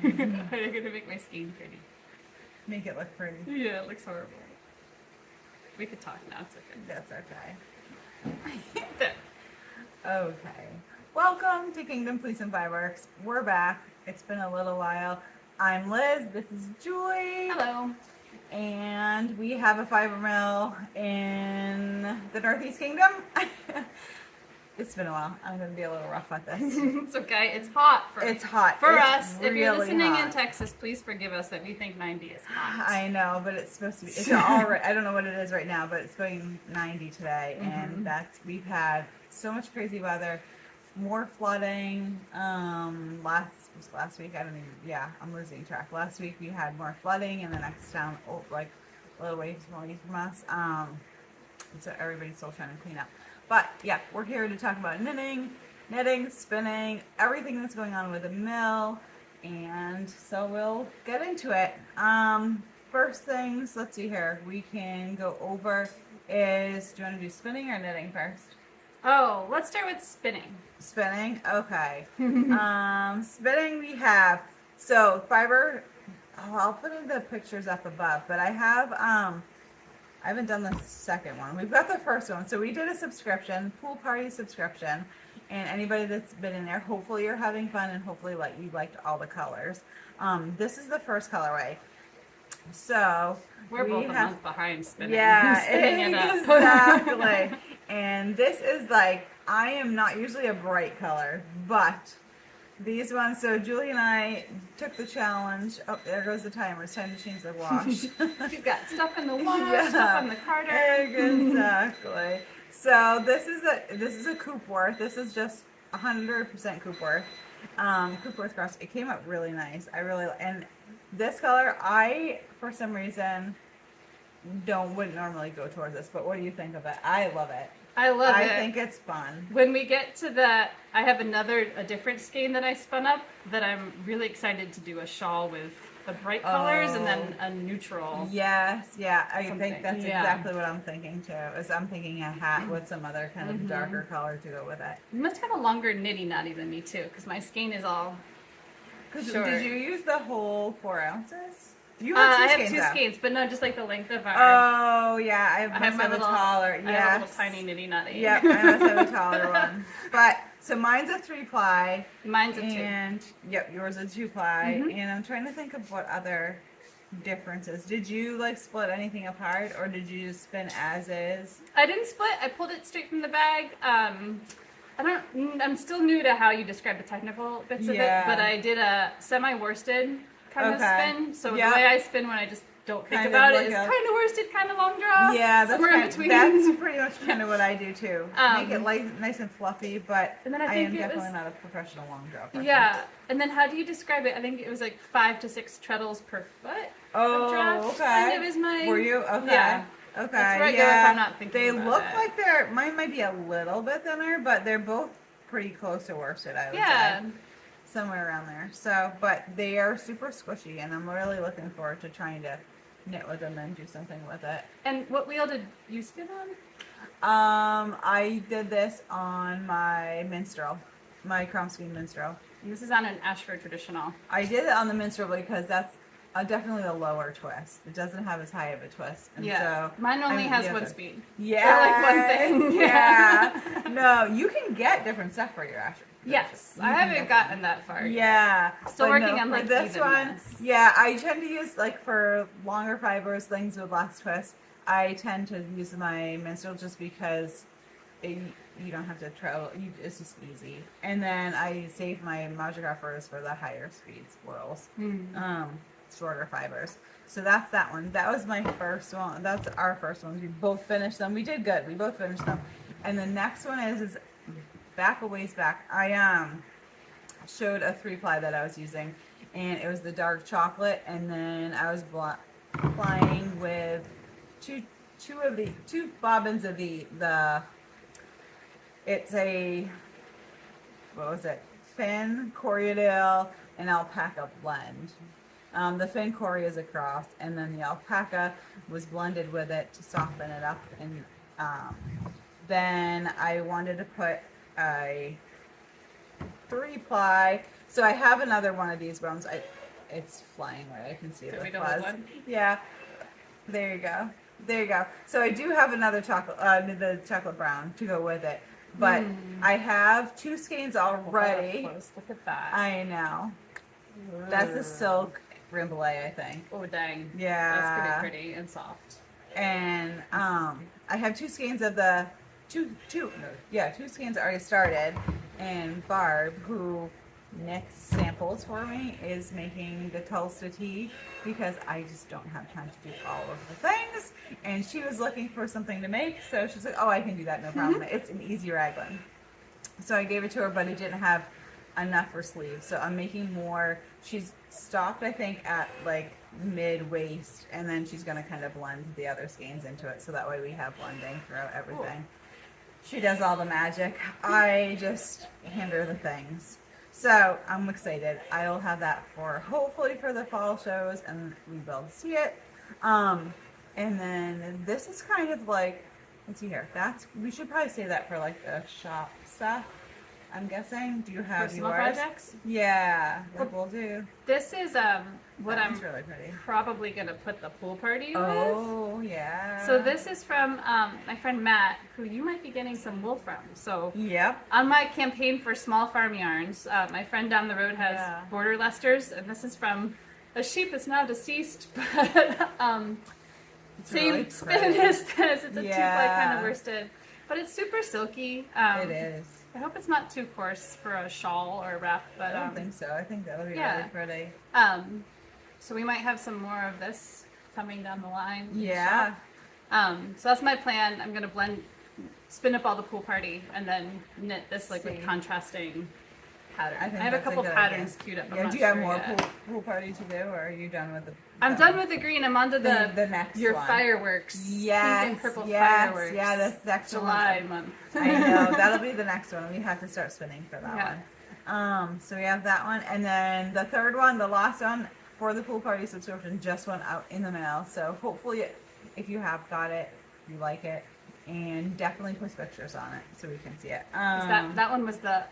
I'm gonna make my skein pretty. Make it look pretty. Yeah, it looks horrible. We could talk now, it's okay. That's okay. There. Okay. Welcome to Kingdom Fleece and Fireworks. We're back. It's been a little while. I'm Liz. This is Julie. Hello. And we have a fiber mill in the Northeast Kingdom. It's been a while. I'm going to be a little rough at this. It's okay. It's hot. It's hot. For it's us. If you're really listening hot. in Texas, please forgive us that we think 90 is hot. I know, but it's supposed to be. It's already. I don't know what it is right now, but it's going 90 today, and we've had so much crazy weather, more flooding. Last week, I don't even. Yeah, I'm losing track. Last week we had more flooding in the next town, like a little ways from us. So everybody's still trying to clean up. But yeah, we're here to talk about knitting, spinning, everything that's going on with the mill, and so we'll get into it. First things, let's see here, we can go over is, do you want to do spinning or knitting first? Oh, let's start with spinning. Spinning, okay. Spinning we have, so fiber, I'll put in the pictures up above, but I have, I haven't done the second one. We've got the first one. So we did a subscription, pool party subscription. And anybody that's been in there, hopefully you're having fun and hopefully you liked all the colors. This is the first colorway. So we're both a month behind spinning. Yeah, spinning it up. Exactly. And this is like, I am not usually a bright color, but these ones, so Julie and I took the challenge. Oh, there goes the timer. It's time to change the wash. You've got stuff in the wash, stuff on the carder. Exactly. So this is a Coopworth. This is just 100% Coopworth. Coopworth cross. It came out really nice. And this color, I for some reason wouldn't normally go towards this. But what do you think of it? I love it. I think it's fun. When we get to that, I have a different skein that I spun up that I'm really excited to do a shawl with the bright colors and then a neutral. Yes, yeah. I something. think that's exactly what I'm thinking too. I'm thinking a hat with some other kind of darker color to go with it. You must have a longer nitty knotty than me too, because my skein is all short. Did you use the whole 4 ounces? You I have have two skeins, but no, just like the length of our. Oh yeah, I have my a little taller. I have a little tiny nitty knotty. Yep, I must have a taller one. But so mine's a 3-ply. Mine's a 2. And yep, yours a 2-ply. And I'm trying to think of what other differences. Did you like split anything apart, or did you just spin as is? I didn't split. I pulled it straight from the bag. I'm still new to how you describe the technical bits of it, but I did a semi-worsted kind of spin. So the way I spin when I just don't think about it is kind of worsted, kind of long draw. Yeah, that's somewhere in between. That's pretty much kind of what I do too. Make it nice and fluffy, but and then I am definitely not a professional long draw person. Yeah, and then how do you describe it? I think it was like 5 to 6 treadles per foot. Oh, okay. Kind of is my. Were you okay? Yeah. Okay. That's where I go if I'm not thinking They about look it. like mine might be a little bit thinner, but they're both pretty close to worsted, I would say. Somewhere around there. So, but they are super squishy, and I'm really looking forward to trying to knit with them and do something with it. And what wheel did you spin on? I did this on my minstrel, my Cromsky minstrel. And this is on an Ashford traditional. I did it on the minstrel because that's definitely a lower twist. It doesn't have as high of a twist. And so mine only has one speed. Yeah. Or like one thing. Yeah. No, you can get different stuff for your Ashford. Yes, I haven't gotten that far. Yeah. Still working on like this one. Yeah, I tend to use like for longer fibers, things with less twist. I tend to use my minstrel just because you don't have to travel. It's just easy. And then I save my monographers for the higher speed swirls, shorter fibers. So that's that one. That was my first one. That's our first one. We both finished them. We did good. We both finished them. And the next one is back a ways back. I showed a 3-ply that I was using, and it was the dark chocolate, and then I was plying with two bobbins of the it's a, what was it, Finn, Corriedale, and alpaca blend. The Finn Corrie is a cross, and then the alpaca was blended with it to soften it up. And then I wanted to put a 3-ply So I have another one of these ones. It's flying away. I can see Did the we go fuzz. with one? Yeah. There you go. There you go. So I do have another chocolate, the chocolate brown to go with it. But I have 2 skeins already. Look at that. I know. That's the silk Rimblay, I think. Oh, dang. Yeah. That's gonna be pretty and soft. And I have 2 skeins of the two skeins already started. And Barb, who knits samples for me, is making the Tulsa tea because I just don't have time to do all of the things. And she was looking for something to make, so she's like, "Oh, I can do that, no problem." It's an easy raglan. So I gave it to her, but it didn't have enough for sleeves, so I'm making more. She's stopped, I think, at like mid waist, and then she's gonna kind of blend the other skeins into it, so that way we have blending throughout everything. She does all the magic. I just hand her the things. So I'm excited. I'll have that for hopefully for the fall shows, and we will see it. And then this is kind of like, let's see here. We should probably say that for like the shop stuff. I'm guessing. Do you have Personal yours? projects? Yeah, like we'll do. This is what I'm really pretty. probably gonna put the pool party with. Oh yeah. So this is from my friend Matt, who you might be getting some wool from. So Yep. on my campaign for small farm yarns, my friend down the road has border Leicesters, and this is from a sheep that's now deceased, but same really spin as this. It's a two-ply kind of Yeah. worsted, but it's super silky. It is. I hope it's not too coarse for a shawl or a wrap, but I don't think so. I think that would be yeah. really pretty. So we might have some more of this coming down the line. Yeah. So that's my plan. I'm gonna spin up all the pool party, and then knit this like with See. contrasting pattern. I think have a that's a couple good patterns idea. queued up. I'm Yeah. not Do you have sure more yet. pool party to do, or are you done with the? I'm done with the green. I'm onto The next your one. fireworks. Yes. Pink and purple yes. fireworks. Yeah. The next July one. month. I know that'll be the next one. We have to start spinning for that Yeah. one. So we have that one, and then the third one, the last one for the pool party subscription, just went out in the mail. So hopefully, if you have got it, you like it, and definitely post pictures on it so we can see it. That one was the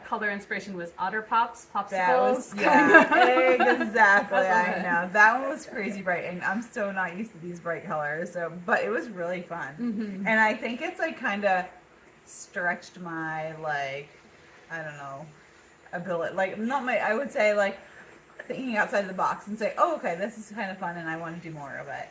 color inspiration was Otter Pops popsicles. That was exactly. That's I okay. know that one was crazy bright, and I'm so not used to these bright colors. So, but it was really fun, and I think it's like kind of stretched my I don't know, ability. Like not my. I would say like thinking outside the box and say, oh, okay, this is kind of fun, and I want to do more of it.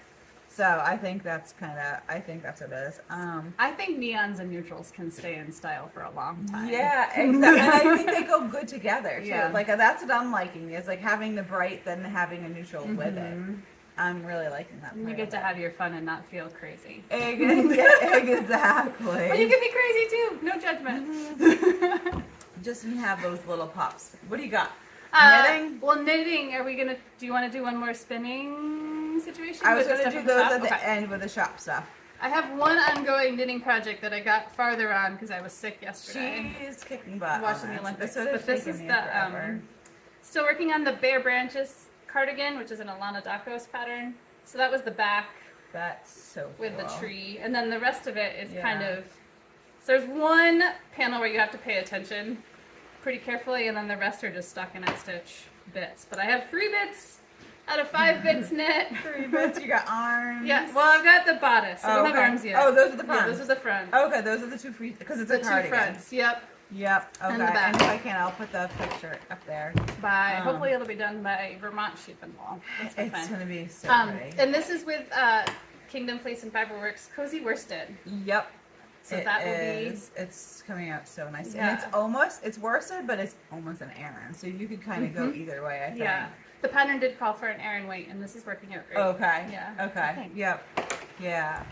So I think that's what it is. I think neons and neutrals can stay in style for a long time. Yeah, exactly. And I think they go good together too. Yeah. Like that's what I'm liking is like having the bright, then having a neutral with it. I'm really liking that. You get to have your fun and not feel crazy. Exactly. But you can be crazy too. No judgment. Just didn't have those little pops. What do you got? Knitting? Well, knitting. Do you want to do one more spinning situation? I was with the going to stuff do in the those shop? at the Okay. end with the shop stuff. I have one ongoing knitting project that I got farther on because I was sick yesterday. She's kicking butt. Watching on the this. Olympics. This But this is the still working on the Bare Branches cardigan, which is an Alana Dakos pattern. So that was the back That's so cool. with the tree, and then the rest of it is Yeah. kind of. So there's one panel where you have to pay attention pretty carefully, and then the rest are just stockinette stitch bits. But I have 3 bits out of 5 bits knit. 3 bits. You got arms. Yeah, well, I've got the bodice. I don't have arms yet. Oh, those are the fronts. Yeah, those are the front. Okay, those are the 2 free because it's The a 2 cardigan. fronts. Yep. Yep. Okay. And the back. And if I can, I'll put the picture up there. Hopefully it'll be done by Vermont Sheep and Wool. That's my It's plan. gonna be so pretty. And this is with Kingdom Fleece and Fiberworks Cozy Worsted. Yep. So that will be. It's coming out so nice, Yeah. and it's worsted, but it's almost an Aran, so you could kind of go either way. I think. Yeah. The pattern did call for an Aran weight, and this is working out great. Okay. Yeah. I Okay. think. Yep. Yeah.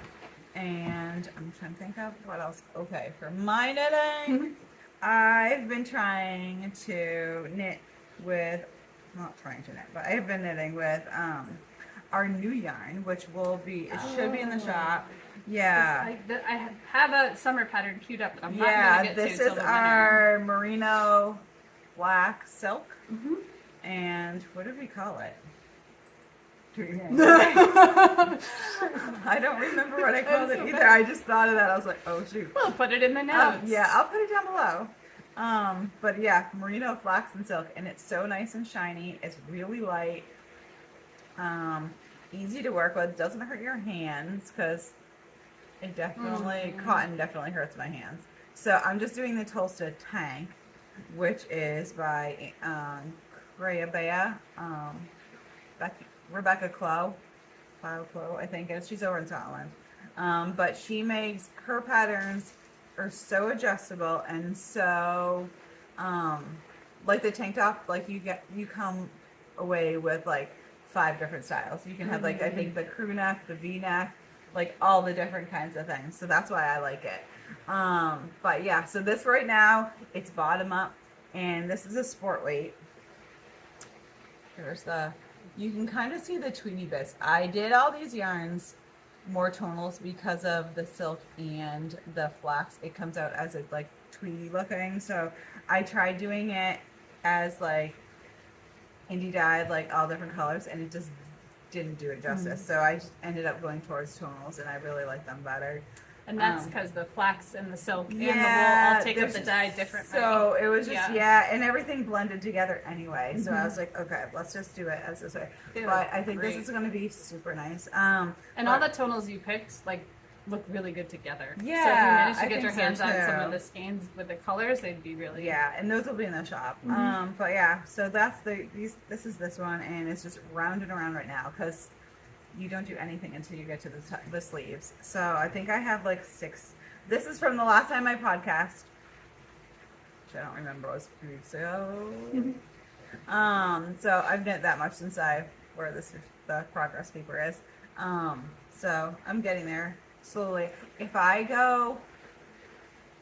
And I'm trying to think of what else. Okay, for my knitting, I've been trying to knit with, not trying to knit, but I've been knitting with our new yarn, which will be, it should be in the shop. Yeah. I have a summer pattern queued up that I'm not Yeah, going to get this to is till the winter. our merino black silk. And what did we call it? Do you remember? I don't remember what I called it either. I just thought of that. I was like, oh shoot. We'll put it in the notes. Yeah, I'll put it down below. But yeah, merino, flax, and silk, and it's so nice and shiny. It's really light, easy to work with. Doesn't hurt your hands because it definitely cotton definitely hurts my hands. So I'm just doing the Tulsa Tank, which is by Crayabea, Rebecca Clow, I think it is. She's over in Scotland. But she makes her patterns are so adjustable and so like the tank top, like you come away with like 5 different styles. You can have like I think the crew neck, the V neck, like all the different kinds of things. So that's why I like it. But yeah, so this right now it's bottom up, and this is a sport weight. Here's the, you can kind of see the tweedy bits. I did all these yarns more tonals because of the silk and the flax. It comes out as a like tweedy looking. So I tried doing it as like indie dyed, like all different colors, and it just didn't do it justice. So I just ended up going towards tonals, and I really like them better. And that's because the flax and the silk and the wool all take up the dye differently. So it was just, and everything blended together anyway. So I was like, okay, let's just do it as this way. But I think this is going to be super nice. And all the tonals you picked, like, look really good together. Yeah. So if you manage to get your hands on some of the skeins with the colors, they'd be really and those will be in the shop. But yeah, so that's this is this one, and it's just rounding around right now because you don't do anything until you get to the sleeves. So I think I have like 6. This is from the last time I podcast, which I don't remember, it was 3 weeks ago. So I've knit that much since where the progress paper is. So I'm getting there slowly. If I go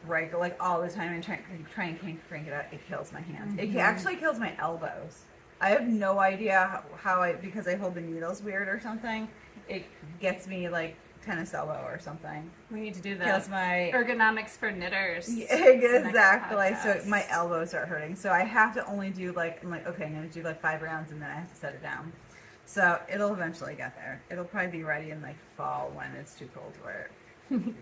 like all the time and try and crank it out, it kills my hands. It actually kills my elbows. I have no idea how because I hold the needles weird or something, it gets me like tennis elbow or something. We need to do the my ergonomics for knitters. Exactly. So my elbows are hurting. So I have to only do like, I'm like, okay, I'm going to do like 5 rounds and then I have to set it down. So it'll eventually get there. It'll probably be ready in like fall when it's too cold to wear it.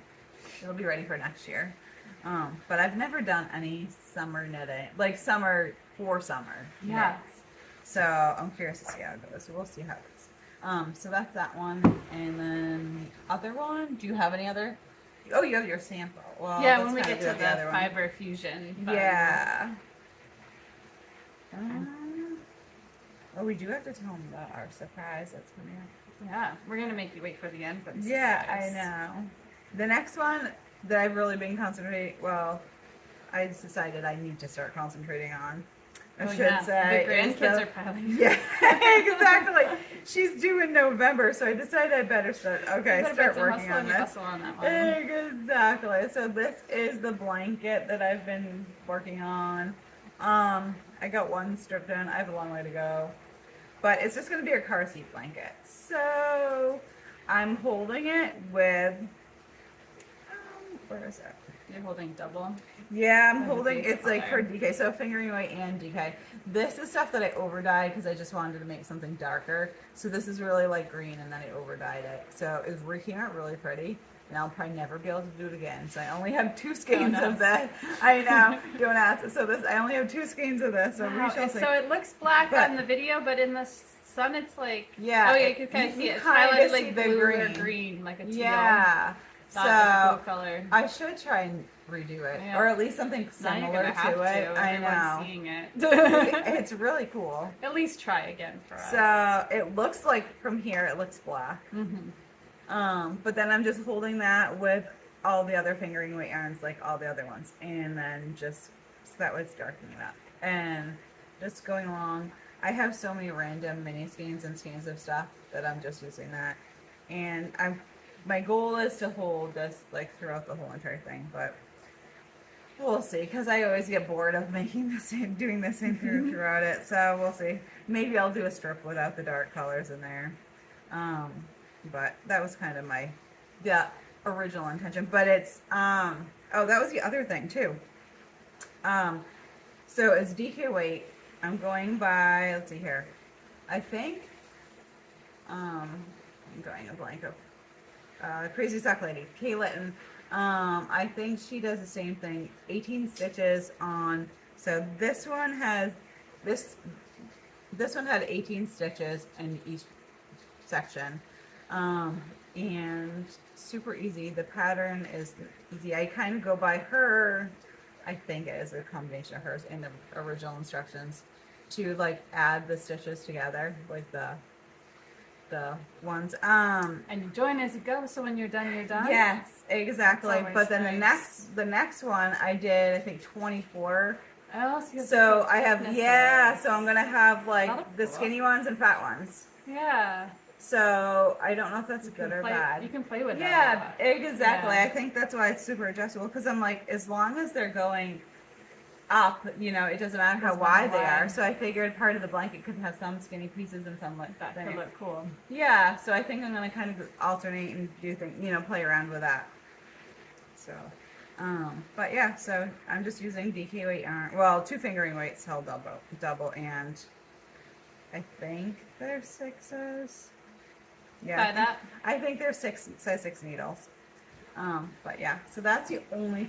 It'll be ready for next year. But I've never done any summer knitting, like summer for summer. Yeah. Knits. So I'm curious to see how it goes. So we'll see how it goes. So that's that one. And then the other one, do you have any other? Oh, you have your sample. Well, yeah, when we get to the fiber fusion. Yeah. Oh, we do have to tell them about our surprise that's coming up. Yeah, we're going to make you wait for the end. But yeah, I know. The next one that I've really been concentrating, I decided I need to start concentrating on. I should say. The grandkids are piling. Yeah, exactly. She's due in November, so I decided I better start working on this. On that one. Exactly. So this is the blanket that I've been working on. I got one strip done. I have a long way to go. But it's just going to be a car seat blanket. So I'm holding it with, where is it? You're holding double? Yeah, I'm holding, it's like for DK, so fingering weight and DK. This is stuff that I over-dyed because I just wanted to make something darker. So this is really like green and then I over-dyed it. So it came out really pretty. And I'll probably never be able to do it again. So I only have 2 skeins of that. I know, don't ask. So I only have 2 skeins of this. So we shall see. So it looks black on the video, but in the sun it's like, you can kind of see it. It's highlighted like blue or green, like a teal. Yeah. So color. I should try and redo it, or at least something similar to it. I know. Seeing it. It's really cool. At least try again for us. So it looks like from here it looks black. But then I'm just holding that with all the other fingering weight yarns, like all the other ones, and then just so that way it's darkening it up and just going along. I have so many random mini skeins and skeins of stuff that I'm just using that, and my goal is to hold this like throughout the whole entire thing, but we'll see, because I always get bored of doing the same throughout it. So we'll see. Maybe I'll do a strip without the dark colors in there. But that was kind of the original intention. But it's that was the other thing too. So it's DK weight. I'm going by, let's see here. I think I'm going a blank of Crazy Sock Lady. Kay Litton. I think she does the same thing. 18 stitches on. So this one has this one had 18 stitches in each section, and super easy. The pattern is easy. I kind of go by her. I think it is a combination of hers and the original instructions to like add the stitches together, like the ones. And you join as you go, so when you're done, you're done. Yes, exactly. But then nice. the next one I did, I think 24. Oh, so I have so I'm gonna have like the skinny ones and fat ones. Yeah. So I don't know if that's good or bad. You can play with that. Yeah, exactly. Yeah. I think that's why it's super adjustable, because I'm like, as long as they're going up, you know, it doesn't matter how wide they are. So I figured part of the blanket could have some skinny pieces and some like that. That could look cool. Yeah. So I think I'm gonna kind of alternate and do things, you know, play around with that. So, but yeah. So I'm just using DK weight yarn. Well, 2 fingering weights held double, and I think they're 6s. Yeah, I think they're size 6 needles. But yeah, so that's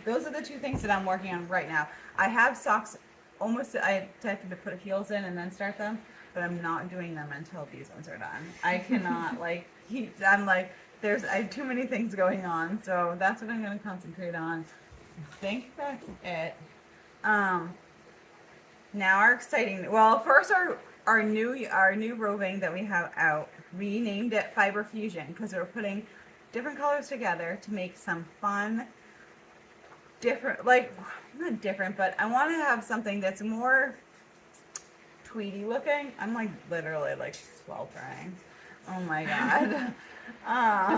those are the 2 things that I'm working on right now. I have socks I have to put heels in and then start them, but I'm not doing them until these ones are done. I cannot I'm like, I have too many things going on, so that's what I'm going to concentrate on. I think that's it. Now first our new roving that we have out, we named it Fiber Fusion because we're putting different colors together to make some fun, different, not different, but I want to have something that's more tweedy looking. I'm like literally like sweltering. Oh my god.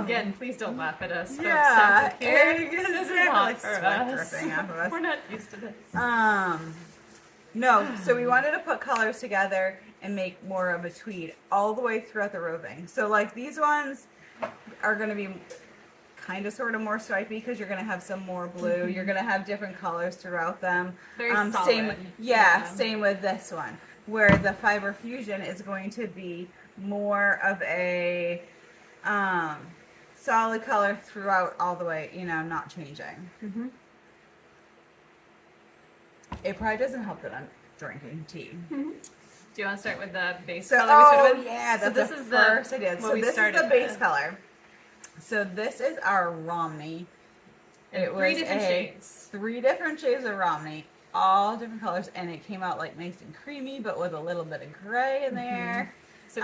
Again, please don't laugh at us. Yeah, this is hot like for sweat us. dripping off of us. We're not used to this. No, so we wanted to put colors together and make more of a tweed all the way throughout the roving. So like these ones are going to be kind of sort of more stripy because you're going to have some more blue. You're going to have different colors throughout them. Very solid. Same with this one, where the Fiber Fusion is going to be more of a solid color throughout all the way, you know, not changing. Mm-hmm. It probably doesn't help that I'm drinking tea. Mm-hmm. Do you want to start with the base color? This is the first I did. So this is the base color. So this is our Romney. It was 3 different shades. 3 different shades of Romney, all different colors, and it came out like nice and creamy, but with a little bit of gray in there. So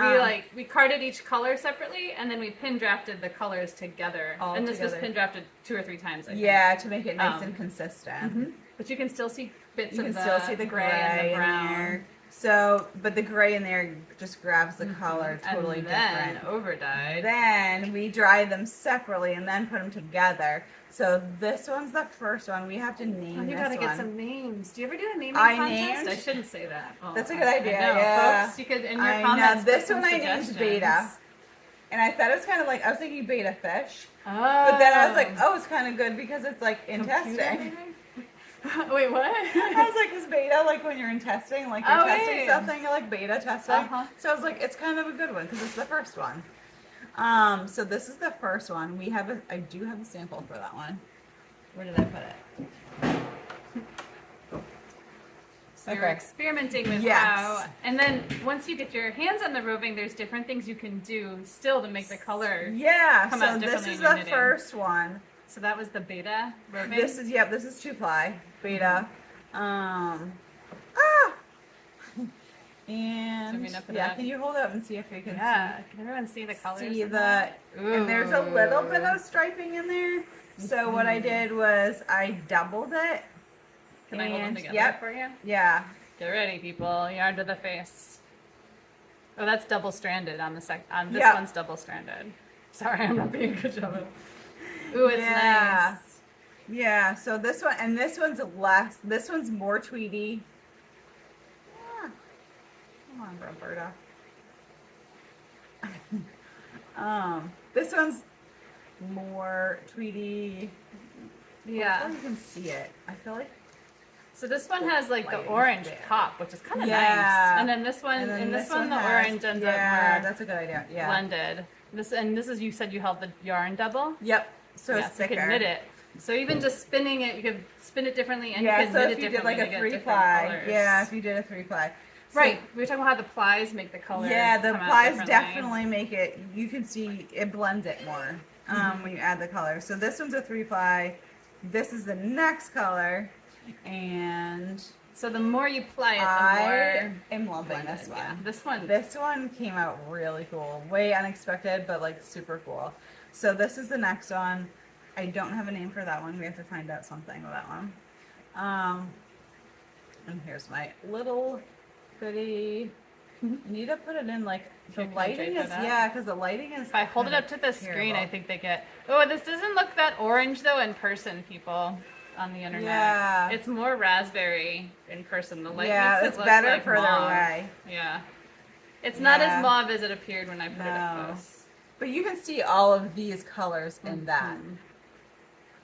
we carded each color separately, and then we pin drafted the colors together. And this was pin drafted 2 or 3 times. I think. Yeah, to make it nice and consistent. Mm-hmm. But you can still see bits of the gray and the brown. In there. So, but the gray in there just grabs the color totally and different. Then over-dyed. Then we dry them separately and then put them together. So this one's the first one. We have to name this one. You gotta get some names. Do you ever do a naming contest? I shouldn't say that. Oh, that's a good idea. I know, yeah. Folks, you could in your comments. This one I named Beta. And I thought it was kind of like, I was thinking beta fish. Oh. But then I was like, oh, it's kind of good because it's like in testing. Wait, what? I was like, is beta like when you're in testing, like you're testing something, you're like beta testing. So I was like, it's kind of a good one because it's the first one. So this is the first one. I do have a sample for that one. Where did I put it? So you're experimenting with how, and then once you get your hands on the roving, there's different things you can do still to make the color come out differently. This is the first one. So that was the beta roving? This is 2-ply beta. And can you hold up and see if you can see? Can everyone see the colors? And there's a little bit of striping in there. So what I did was I doubled it. Can I hold them together for you? Yeah. Get ready, people. Yarn to the face. Oh, that's double-stranded on the this one's double-stranded. Sorry, I'm not being a good job of. Ooh, it's nice. Yeah, so this one, and this one's less, this one's more tweedy. Yeah. Come on, Roberta. This one's more tweedy. Yeah. Hopefully you can see it. I feel like. So this one has like the orange top, which is kind of nice. And then this one, the orange ends up more that's a good idea. Yeah. Blended. This is, you said you held the yarn double? Yep. So it's thicker. You can knit it So even just spinning it, you could spin it differently, and you Yeah, can so knit if it you did differently like to a get 3 different ply, colors. yeah, if you did a 3 ply. So, Right. We were talking about how the plies make the color. yeah, the come out plies differently. definitely make it, you can see it blends it more when you add the color. So this one's a 3 ply. This is the next color. And so the more you ply it, the I more am loving blended. this one. Yeah, this one. This one came out really cool. Way unexpected, but like super cool. So this is the next one. I don't have a name for that one. We have to find out something with that one. And here's my little pretty. You need to put it in like the lighting is, yeah, because the lighting is. If I hold it up to the screen, I think they get. Oh, this doesn't look that orange though in person, people on the internet. Yeah. It's more raspberry in person. The light Yeah, makes it it's look better like further mauve. away. Yeah. It's not Yeah. as mauve as it appeared when I put it up close. But you can see all of these colors in that.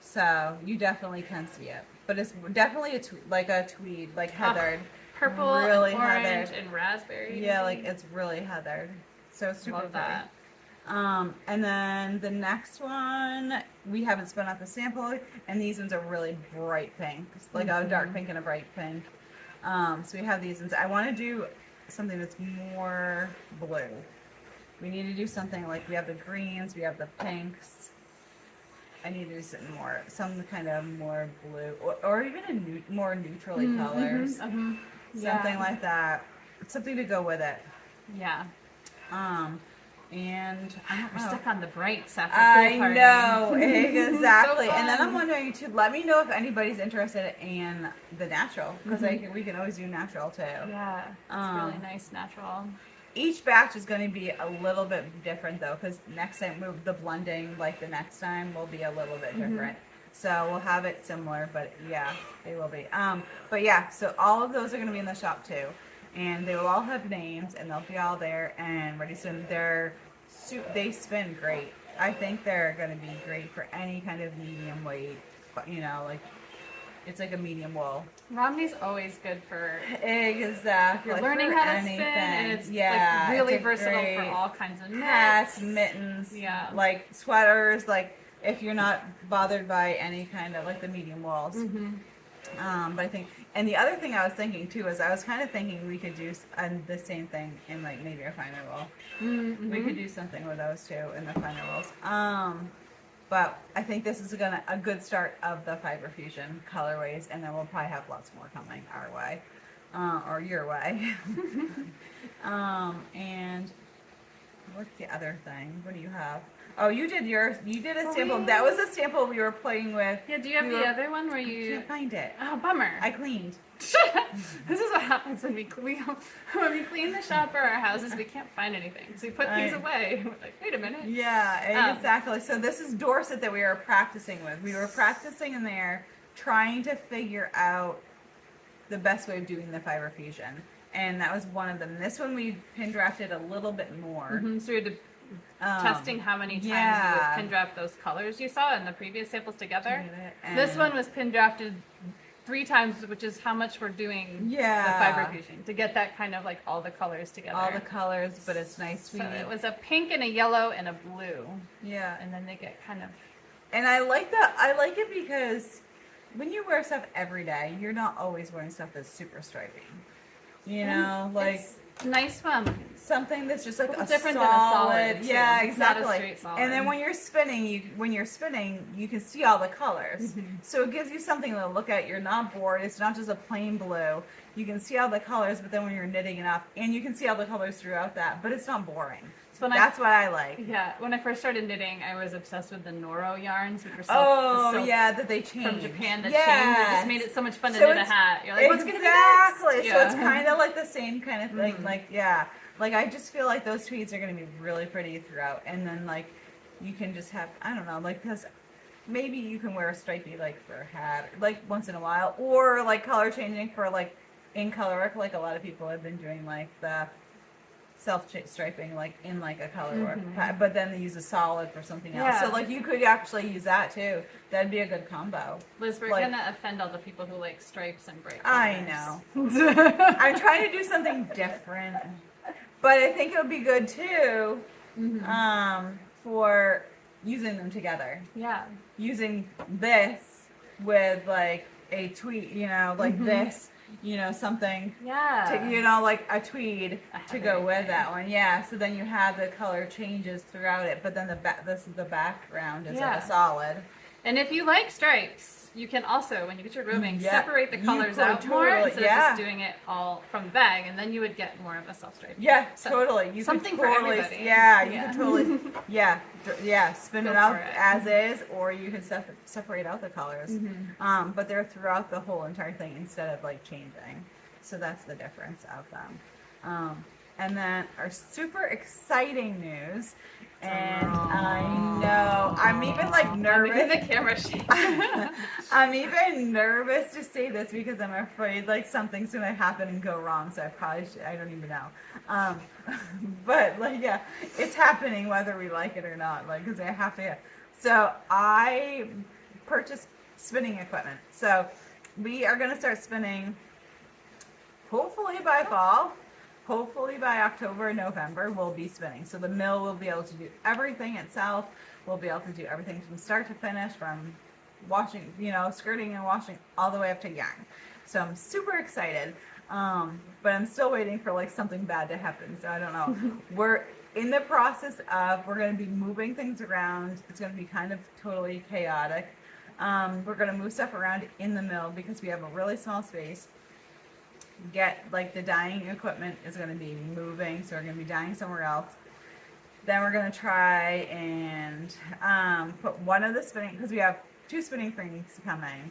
So you definitely can see it. But it's definitely like a tweed, like heathered. Purple, really and orange, heathered. and raspberry. Yeah, like it's really heathered. So super Love pretty. that. And then the next one, we haven't spun out the sample, and these ones are really bright pink, like a dark pink and a bright pink. So we have these ones. I want to do something that's more blue. We need to do something like we have the greens, we have the pinks. I need to do something more, some kind of more blue, or even a more neutrally colors, something like that. Something to go with it. Yeah. And I don't We're know. stuck on the brights after I pool party. know, exactly. So and then I'm fun. wondering too, let me know if anybody's interested in the natural, because we can always do natural too. Yeah, it's really nice natural. Each batch is going to be a little bit different though, because next time the blending, like the next time, will be a little bit different. So we'll have it similar, but yeah, they will be. But yeah, so all of those are going to be in the shop too. And they will all have names, and they'll be all there and ready soon. They spin great. I think they're going to be great for any kind of medium weight. You know, like it's like a medium wool. Romney's always good for Exactly. you're learning for how to anything. spin, and it's yeah, like really it's versatile great for all kinds of hats, knits. mittens, Yeah. like sweaters. Like if you're not bothered by any kind of like the medium wools. But I think, and the other thing I was thinking too is I was kind of thinking we could do the same thing in like maybe a finer wool. We could do something with those two in the finer wools. But I think this is a good start of the fiber fusion colorways, and then we'll probably have lots more coming our way, or your way. And what's the other thing? What do you have? Oh, you did yours. You did a sample. That was a sample we were playing with. Yeah, do you have the other one where I you... can't find it. Oh, bummer. I cleaned. This is what happens when we clean the shop or our houses. We can't find anything, so we put things away. We're like, wait a minute. Yeah, exactly. So this is Dorset that we were practicing with. We were practicing in there, trying to figure out the best way of doing the fiber fusion, and that was one of them. This one we pin drafted a little bit more. So we had to testing how many times you would pin draft those colors you saw in the previous samples together. This one was pin drafted 3 times, which is how much we're doing the fiber fusion to get that kind of like all the colors together. All the colors, but it's nice. So it was a pink and a yellow and a blue. Yeah. And then they get kind of... And I like that. I like it because when you wear stuff every day, you're not always wearing stuff that's super stripy. You know, like... It's nice one. Something that's just like a different solid, than a solid. Too. Yeah, It's not a exactly. straight solid. And then when you're spinning, you can see all the colors. So it gives you something to look at. You're not bored. It's not just a plain blue. You can see all the colors, but then when you're knitting it up, and you can see all the colors throughout that, but it's not boring. So that's what I like. Yeah, when I first started knitting, I was obsessed with the Noro yarns, which were silk that they changed from Japan. That changed. It just made it so much fun to knit a hat. You're like, what's gonna be next? Yeah. So it's kind of like the same kind of thing. Like like I just feel like those tweeds are gonna be really pretty throughout, and then like you can just have, I don't know, like, because maybe you can wear a stripey like for a hat, like once in a while, or like color changing for like in color work, like a lot of people have been doing like the self striping like in like a color work, but then they use a solid for something else. So like you could actually use that too. That'd be a good combo. Liz, we're gonna offend all the people who like stripes and bright colors. I know. I'm trying to do something different, but I think it would be good too for using them together. Yeah. Using this with like a tweed, you know, like this, you know, something. Yeah. To, you know, like a tweed to go with that one. Yeah. So then you have the color changes throughout it, but then this is the background is like a solid. And if you like stripes, you can also, when you get your roving, separate the colors out more instead of just doing it all from the bag, and then you would get more of a self-stripe. Yeah, so totally. You something could totally, for everybody. Yeah, you could totally, spin it out as is, or you can separate out the colors. But they're throughout the whole entire thing instead of like changing. So that's the difference of them. And then our super exciting news. And I know I'm even like nervous. I'm the camera shake. I'm even nervous to say this because I'm afraid like something's gonna happen and go wrong. So I don't even know. But like it's happening whether we like it or not. Like because I have to. So I purchased spinning equipment. So we are gonna start spinning. Hopefully by fall. Hopefully by October, November, we'll be spinning. So the mill will be able to do everything itself. We'll be able to do everything from start to finish, from washing, you know, skirting and washing all the way up to yarn. So I'm super excited. But I'm still waiting for like something bad to happen. So I don't know. We're in the process of, we're going to be moving things around. It's going to be kind of totally chaotic. We're going to move stuff around in the mill because we have a really small space. Get like the dyeing equipment is going to be moving, so we're going to be dyeing somewhere else. Then we're going to try and put one of the spinning, because we have 2 spinning frames coming,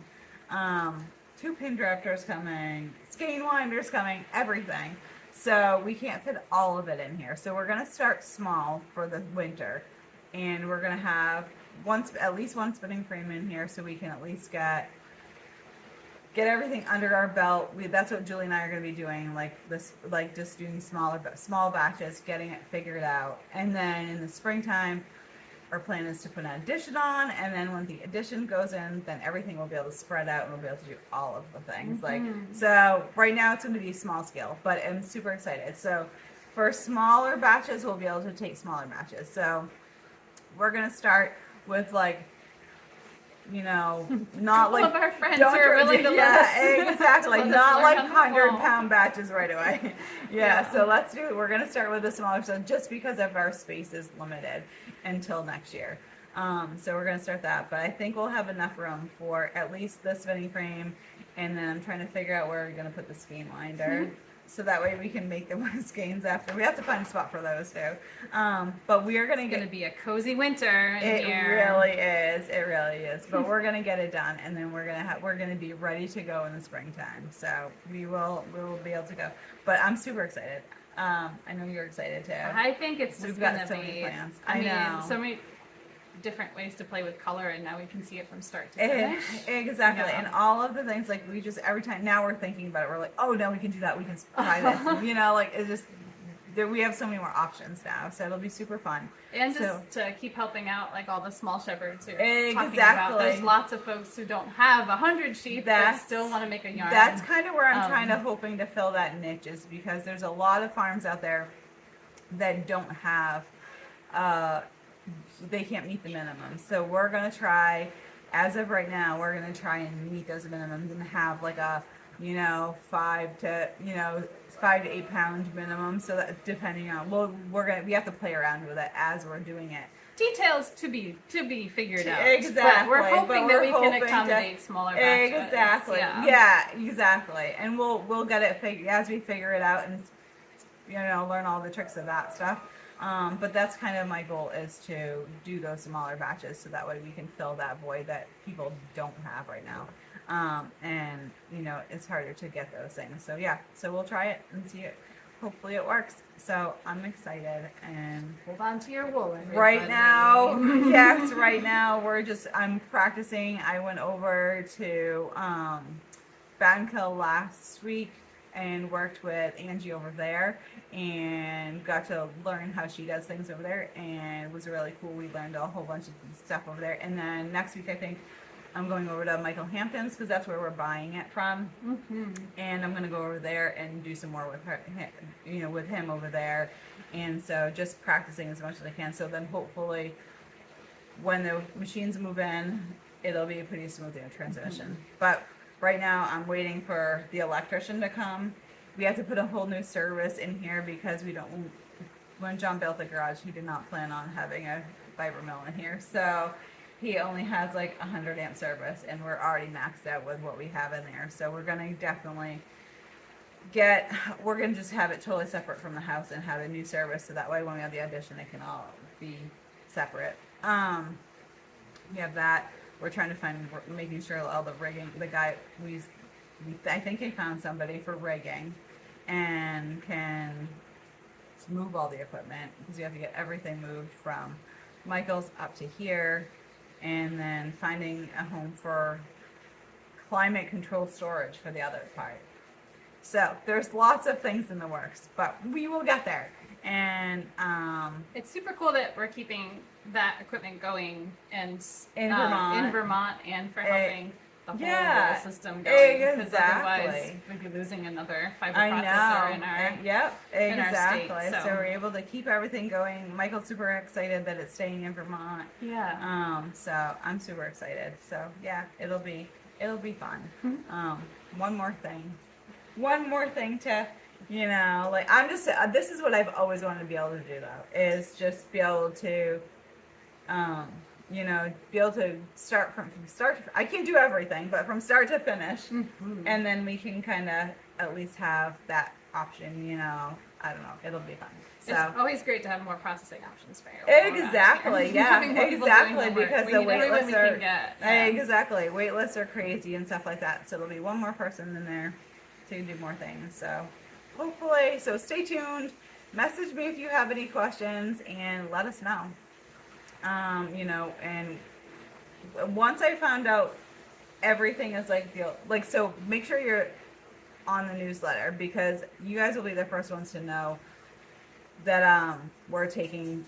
2 pin drafters coming, skein winders coming, everything. So we can't fit all of it in here. So we're going to start small for the winter, and we're going to have at least one spinning frame in here, so we can at least get everything under our belt. That's what Julie and I are going to be doing, like this, like just doing small batches, getting it figured out. And then in the springtime, our plan is to put an addition on, and then when the addition goes in, then everything will be able to spread out and we'll be able to do all of the things. Like, so right now it's going to be small scale, but I'm super excited. So for smaller batches, we'll be able to take smaller batches. So we're going to start with like, you know, not like all of our friends who are willing to let us, exactly, let us not like learn on the 100-pound batches right away. So let's do it. We're gonna start with the smaller stuff just because of our space is limited until next year. So we're gonna start that, but I think we'll have enough room for at least the spinning frame, and then I'm trying to figure out where we're gonna put the skein winder. So that way we can make the skeins after. We have to find a spot for those too. But we are going to be a cozy winter in here. Really is. It really is. But we're going to get it done, and then we're going to be ready to go in the springtime. So we will be able to go. But I'm super excited. I know you're excited too. I think it's just going to be so many plans. I mean, know. So many different ways to play with color, and now we can see it from start to finish. Exactly. And all of the things, like we just, every time now we're thinking about it, we're like, oh no, we can do that, we can try this. And, you know, like it's just, we have so many more options now, so it'll be super fun. And just to keep helping out like all the small shepherds who are talking about, there's lots of folks who don't have 100 sheep but still want to make a yarn. That's kind of where I'm hoping to fill that niche, is because there's a lot of farms out there that don't have they can't meet the minimum. So we're going to try, as of right now, we're going to try and meet those minimums and have like a, you know, 5 to 8 pound minimum. So that depending on, we have to play around with it as we're doing it. Details to be figured out. Exactly. But we're hoping that we can accommodate smaller batches. Exactly. Yeah, exactly. And we'll get it figured as we figure it out and, you know, learn all the tricks of that stuff. But that's kind of my goal, is to do those smaller batches so that way we can fill that void that people don't have right now. And, you know, it's harder to get those things. So, yeah, so we'll try it and see it. Hopefully it works. So I'm excited, and hold on to your wool. Right now, yes, right now I'm practicing. I went over to Banco last week and worked with Angie over there and got to learn how she does things over there, and it was really cool. We learned a whole bunch of stuff over there. And then next week I think I'm going over to Michael Hampton's because that's where we're buying it from. And I'm going to go over there and do some more with her, you know, with him over there. And so just practicing as much as I can. So then hopefully when the machines move in, it'll be a pretty smooth transition. But right now, I'm waiting for the electrician to come. We have to put a whole new service in here because we don't. When John built the garage, he did not plan on having a fiber mill in here, so he only has like 100 amp service, and we're already maxed out with what we have in there. So we're gonna definitely we're gonna just have it totally separate from the house and have a new service, so that way when we have the addition, it can all be separate. We have that. We're trying to find, making sure all the rigging. The guy I think he found somebody for rigging, and can move all the equipment, because you have to get everything moved from Michael's up to here, and then finding a home for climate controlled storage for the other part. So there's lots of things in the works, but we will get there. And it's super cool that we're keeping that equipment going and in Vermont, and for helping the whole system going. Because otherwise we'd be losing another fiber processor in our exactly. So So we're able to keep everything going. Michael's super excited that it's staying in Vermont. Yeah. So I'm super excited. So yeah, it'll be fun. One more thing to, like, I'm just, this is what I've always wanted to be able to do, though, is just be able to, be able to start from start to, I can't do everything, but from start to finish, and then we can kind of at least have that option, I don't know, it'll be fun. So it's always great to have more processing options for your exactly, yeah, exactly, because the wait lists are, yeah. exactly, wait lists are crazy and stuff like that, so there'll be one more person in there to do more things. So hopefully, so stay tuned, message me if you have any questions, and let us know. And once I found out everything is so make sure you're on the newsletter, because you guys will be the first ones to know that we're taking,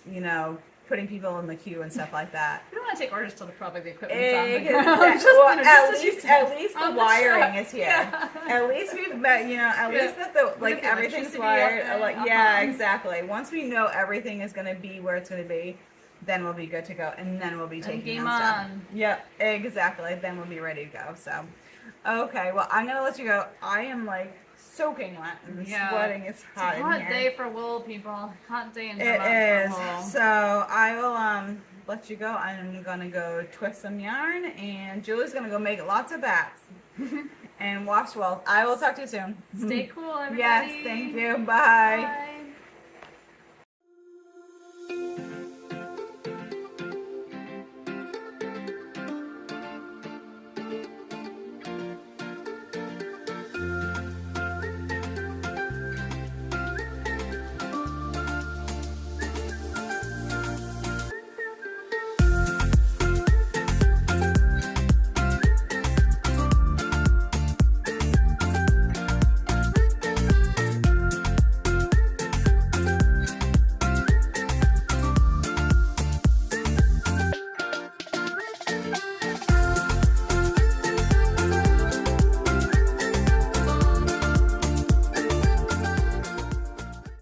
putting people in the queue and stuff like that. We don't want to take orders till probably the equipment's on the ground. At least the wiring is here. Yeah. At least we've met, at least that everything's wired. Exactly. Once we know everything is going to be where it's going to be, then we'll be good to go, and then we'll be taking game stuff. on. Yep, exactly. Then we'll be ready to go. So, okay. Well, I'm gonna let you go. I am soaking wet and sweating. It's hot. It's a hot day for wool, people. Hot day in Vermont. It is. For wool. So I will let you go. I'm gonna go twist some yarn, and Julie's gonna go make lots of bats and wash well. I will talk to you soon. Stay cool, everybody. Yes. Thank you. Bye. Bye.